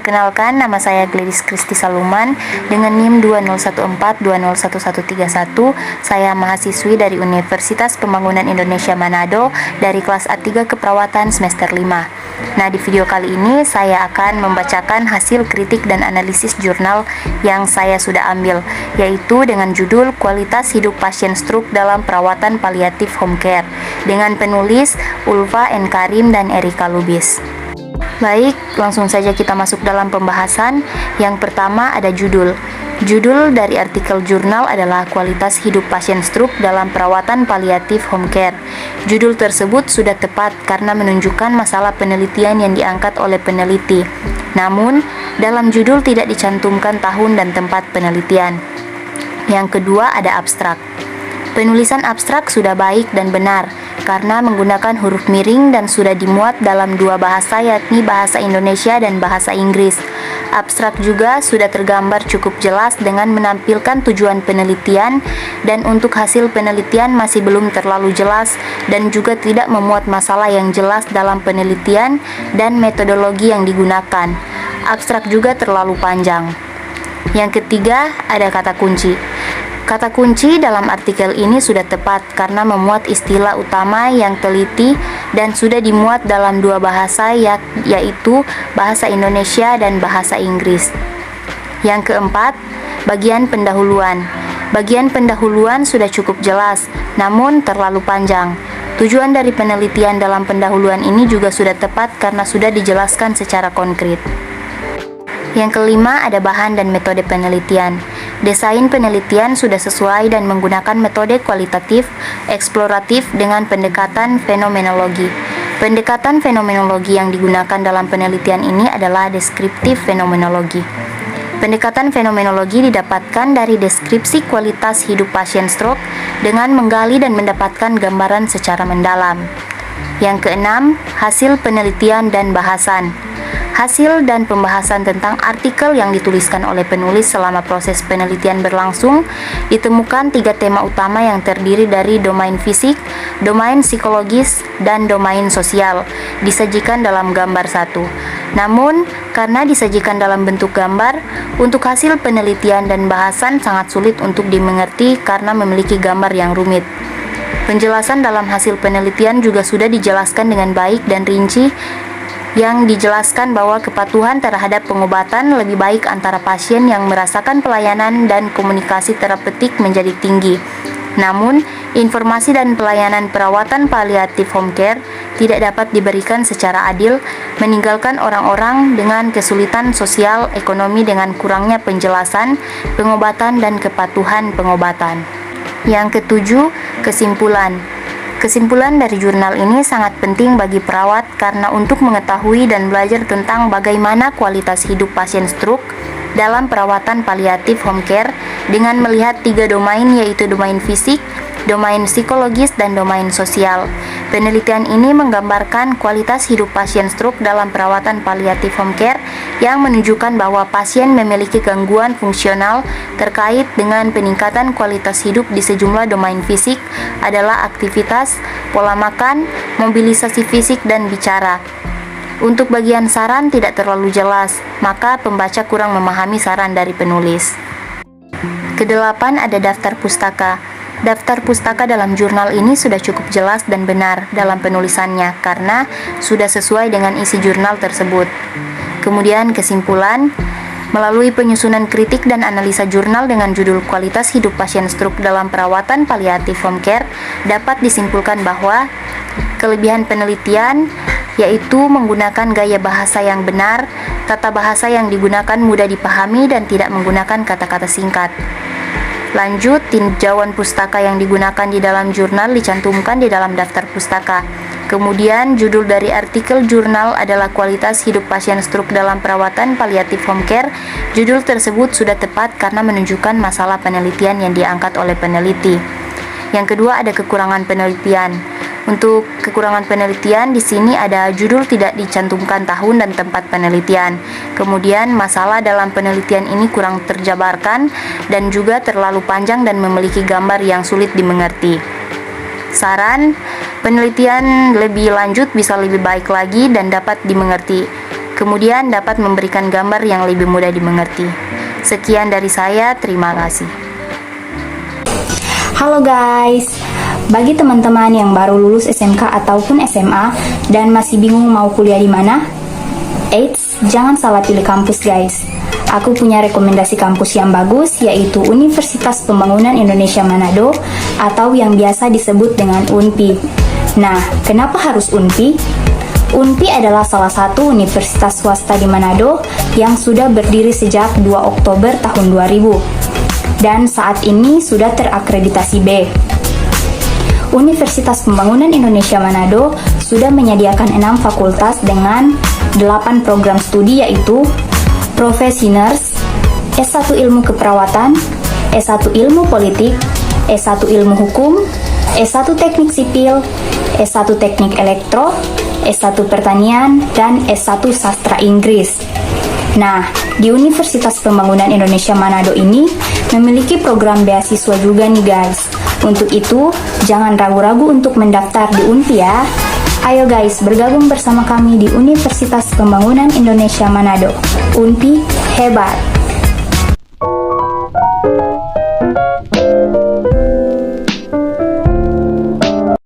Perkenalkan, nama saya Gladys Kristi Saluman dengan NIM 2014201131. Saya mahasiswi dari Universitas Pembangunan Indonesia Manado dari kelas A3 Keperawatan semester 5. Nah, di video kali ini saya akan membacakan hasil kritik dan analisis jurnal yang saya sudah ambil, yaitu dengan judul Kualitas Hidup Pasien Stroke dalam Perawatan Paliatif Home Care dengan penulis Ulfa N. Karim dan Erika Lubis. Baik, langsung saja kita masuk dalam pembahasan. Yang pertama ada judul. Judul dari artikel jurnal adalah Kualitas Hidup Pasien Stroke dalam Perawatan Paliatif Home Care. Judul tersebut sudah tepat karena menunjukkan masalah penelitian yang diangkat oleh peneliti. Namun, dalam judul tidak dicantumkan tahun dan tempat penelitian. Yang kedua ada abstrak. Penulisan abstrak sudah baik dan benar karena menggunakan huruf miring dan sudah dimuat dalam dua bahasa, yakni bahasa Indonesia dan bahasa Inggris. Abstrak juga sudah tergambar cukup jelas dengan menampilkan tujuan penelitian, dan untuk hasil penelitian masih belum terlalu jelas dan juga tidak memuat masalah yang jelas dalam penelitian dan metodologi yang digunakan. Abstrak juga terlalu panjang. Yang ketiga ada kata kunci. Kata kunci dalam artikel ini sudah tepat karena memuat istilah utama yang teliti dan sudah dimuat dalam dua bahasa, yaitu bahasa Indonesia dan bahasa Inggris. Yang keempat, bagian pendahuluan. Bagian pendahuluan sudah cukup jelas, namun terlalu panjang. Tujuan dari penelitian dalam pendahuluan ini juga sudah tepat karena sudah dijelaskan secara konkret. Yang kelima ada bahan dan metode penelitian. Desain penelitian sudah sesuai dan menggunakan metode kualitatif, eksploratif dengan pendekatan fenomenologi. Pendekatan fenomenologi yang digunakan dalam penelitian ini adalah deskriptif fenomenologi. Pendekatan fenomenologi didapatkan dari deskripsi kualitas hidup pasien stroke dengan menggali dan mendapatkan gambaran secara mendalam. Yang keenam, hasil penelitian dan bahasan. Hasil dan pembahasan tentang artikel yang dituliskan oleh penulis selama proses penelitian berlangsung, ditemukan tiga tema utama yang terdiri dari domain fisik, domain psikologis, dan domain sosial, disajikan dalam gambar satu. Namun, karena disajikan dalam bentuk gambar, untuk hasil penelitian dan bahasan sangat sulit untuk dimengerti karena memiliki gambar yang rumit. Penjelasan dalam hasil penelitian juga sudah dijelaskan dengan baik dan rinci, yang dijelaskan bahwa kepatuhan terhadap pengobatan lebih baik antara pasien yang merasakan pelayanan dan komunikasi terapeutik menjadi tinggi. Namun, informasi dan pelayanan perawatan paliatif home care tidak dapat diberikan secara adil, meninggalkan orang-orang dengan kesulitan sosial ekonomi dengan kurangnya penjelasan, pengobatan, dan kepatuhan pengobatan. Yang ketujuh, kesimpulan. Kesimpulan dari jurnal ini sangat penting bagi perawat karena untuk mengetahui dan belajar tentang bagaimana kualitas hidup pasien stroke dalam perawatan paliatif home care dengan melihat tiga domain, yaitu domain fisik, domain psikologis, dan domain sosial. Penelitian ini menggambarkan kualitas hidup pasien stroke dalam perawatan paliatif home care yang menunjukkan bahwa pasien memiliki gangguan fungsional terkait dengan peningkatan kualitas hidup di sejumlah domain fisik adalah aktivitas, pola makan, mobilisasi fisik, dan bicara. Untuk bagian saran tidak terlalu jelas, maka pembaca kurang memahami saran dari penulis. Kedelapan ada daftar pustaka. Daftar pustaka dalam jurnal ini sudah cukup jelas dan benar dalam penulisannya karena sudah sesuai dengan isi jurnal tersebut. Kemudian kesimpulan, melalui penyusunan kritik dan analisa jurnal dengan judul Kualitas Hidup Pasien Stroke dalam Perawatan Paliatif Home Care, dapat disimpulkan bahwa kelebihan penelitian yaitu menggunakan gaya bahasa yang benar, tata bahasa yang digunakan mudah dipahami dan tidak menggunakan kata-kata singkat. Lanjut, tinjauan pustaka yang digunakan di dalam jurnal dicantumkan di dalam daftar pustaka. Kemudian, judul dari artikel jurnal adalah Kualitas Hidup Pasien Stroke dalam Perawatan Paliatif Home Care. Judul tersebut sudah tepat karena menunjukkan masalah penelitian yang diangkat oleh peneliti. Yang kedua ada kekurangan penelitian. Untuk kekurangan penelitian di sini ada judul tidak dicantumkan tahun dan tempat penelitian. Kemudian masalah dalam penelitian ini kurang terjabarkan dan juga terlalu panjang dan memiliki gambar yang sulit dimengerti. Saran, penelitian lebih lanjut bisa lebih baik lagi dan dapat dimengerti. kemudian dapat memberikan gambar yang lebih mudah dimengerti. Sekian dari saya, terima kasih. Halo guys, bagi teman-teman yang baru lulus SMK ataupun SMA dan masih bingung mau kuliah di mana, eits, jangan salah pilih kampus guys. Aku punya rekomendasi kampus yang bagus, yaitu Universitas Pembangunan Indonesia Manado atau yang biasa disebut dengan UNPI. Nah, kenapa harus UNPI? UNPI adalah salah satu universitas swasta di Manado yang sudah berdiri sejak 2 Oktober tahun 2000 dan saat ini sudah terakreditasi B. Universitas Pembangunan Indonesia Manado sudah menyediakan 6 fakultas dengan 8 program studi, yaitu Profesiners, S1 Ilmu Keperawatan, S1 Ilmu Politik, S1 Ilmu Hukum, S1 Teknik Sipil, S1 Teknik Elektro, S1 Pertanian, dan S1 Sastra Inggris. Nah, di Universitas Pembangunan Indonesia Manado ini memiliki program beasiswa juga nih guys. Untuk itu, jangan ragu-ragu untuk mendaftar di UNPI ya. Ayo guys, bergabung bersama kami di Universitas Pembangunan Indonesia Manado. UNPI hebat!